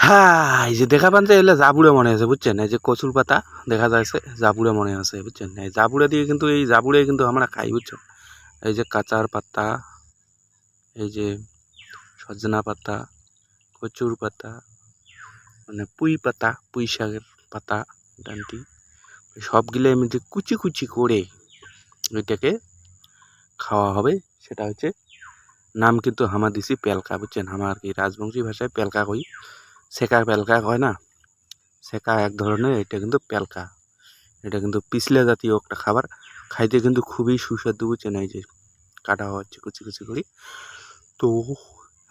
হ্যাঁ, এই যে দেখা পান যে এলে জাবুড়ে মনে আছে বুঝছেন, এই যে কচুর পাতা দেখা যাচ্ছে জাবুড়ে মনে আছে বুঝছেন, এই জাবুড়ে দিয়ে কিন্তু এই জাবুড়ে কিন্তু আমরা খাই বুঝছেন। এই যে কাঁচার পাতা, এই যে সজনা পাতা, কচুর পাতা, মানে পুঁই পাতা, পুঁই শাকের পাতা ডান্টি সবগুলো আমি যে কুচি কুচি করে ওইটাকে খাওয়া হবে। সেটা হচ্ছে নাম কিন্তু হামা দিছি পেলকা বুঝছেন, আমার আর কি রাজবংশী ভাষায় পেলকা কই, সেকা পেলকা কয় না, সেকা এক ধরনের, এটা কিন্তু পেলকা। এটা কিন্তু পিছলে জাতীয় একটা খাবার, খাইতে কিন্তু খুবই সুস্বাদু বুঝছেন। এই যে কাটা হচ্ছে কুচি কুচি করি, তো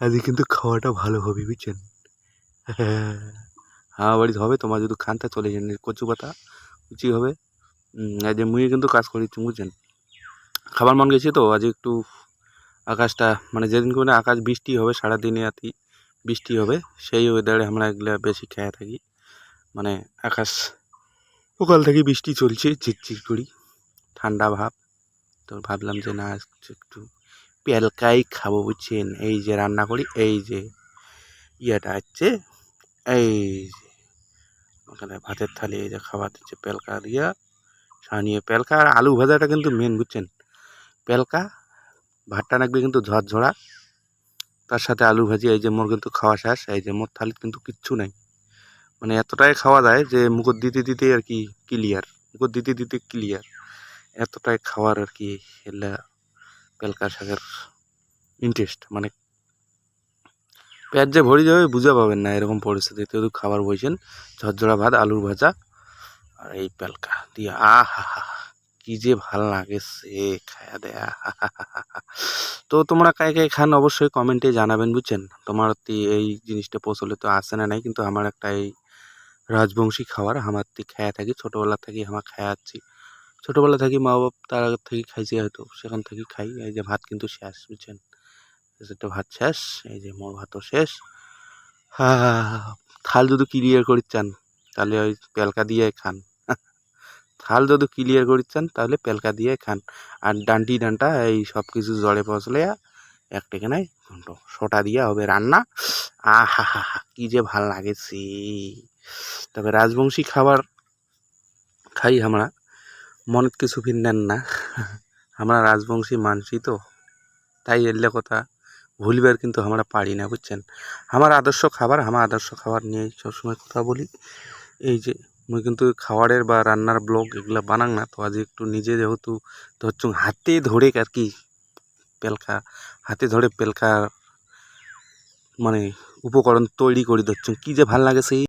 আজকে কিন্তু খাওয়াটা ভালো হবে বুঝছেন। আমার বাড়িতে হবে, তোমার যদি খানতে চলে যান কচু পাতা কুচি হবে। এই যে মুই কিন্তু কাজ করি বুঝছেন, খাবার মন গেছে তো আজ একটু আকাশটা, মানে যেদিন করে আকাশ বৃষ্টি হবে সারাদিনে আতি বৃষ্টি হবে, সেই ওয়েদারে আমরা এগুলা বেশি খেয়ে থাকি। মানে আকাশ সকাল থেকে বৃষ্টি চলছে ঝিরঝির করি, ঠান্ডা ভাব, তো ভাবলাম যে না একটু পেলকাই খাবো বুঝছেন। এই যে রান্না করি, এই যে ইয়েটা হচ্ছে, এই যে ওখানে ভাতের থালি, এই যে খাবার দিচ্ছে পেলকা দিয়া সানিয়ে, পেলকা আর আলু ভাজাটা কিন্তু মেন বুঝছেন। পেলকা ভাতটা নাকবে কিন্তু ঝরঝরা, তার সাথে আলু ভাজি। এই যে মোর কিন্তু খাওয়া শেষ, এই যে মোর থালিতে কিন্তু কিচ্ছু নাই, মানে এতটাই খাওয়া যায় যে মুখত দিতে দিতে আর কি ক্লিয়ার, মুখত দিতে দিতে ক্লিয়ার, এতটাই খাওয়ার আর কি এলা পেলকা শাকের ইন্টারেস্ট। মানে পেট যে ভরে যাবে বুঝা পাবেন না এরকম পরিস্থিতিতে যদি খাবার বইছেন, ঝরঝরা ভাত আলুর ভাজা আর এই পেলকা দিয়ে আহা হা, কি যে ভাল লাগে সে খায়া দেয়া। তো তোমরা কায় কায় খান অবশ্যই কমেন্টে জানাবেন বুঝছেন। তোমার এই জিনিসটা প্রচলিত আছে না নাই, কিন্তু আমার একটা এই রাজবংশী খাবার আমার খায়া থাকি, ছোটবেলা থেকে আমার খায়াচ্ছি, ছোটবেলা থেকে মা বাপ তার আগে থেকে খাইছি, হয়তো সেখান থেকে খাই। এই যে ভাত কিন্তু শেষ বুঝছেন, একটা ভাত শেষ, এই যে মোর ভাতও শেষ। থাল যদি ক্লিয়ার করি চান তাহলে ওই পেলকা দিয়ে খান। থাল যদি ক্লিয়ার করি চান তাহলে পেলকা দিয়ে খান। আর ডান্টি ডান্টা এই সব কিছু জলে পচলে একটা কেনাই সোটা দিয়ে হবে রান্না, আহা হা হা, কি যে ভাল লাগে সে। তবে রাজবংশী খাবার খাই আমরা, মনে কিছু ফির নেন না। আমরা রাজবংশী মানছি তো, তাই এলে কথা ভুলবার কিন্তু আমরা পারি না বুঝছেন। আমার আদর্শ খাবার, আমার আদর্শ খাবার নিয়ে সবসময় কথা বলি। এই যে মুই কিন্তু খাবারের বা রান্নার ব্লগ এগুলো বানাং না, তো আজ একটু নিজে যেহেতু ধরছুম হাতে ধরে আর কি পেলকা, হাতে ধরে পেলকা মানে উপকরণ তৈরি করে ধরছুম, কি যে ভাল লাগে সেই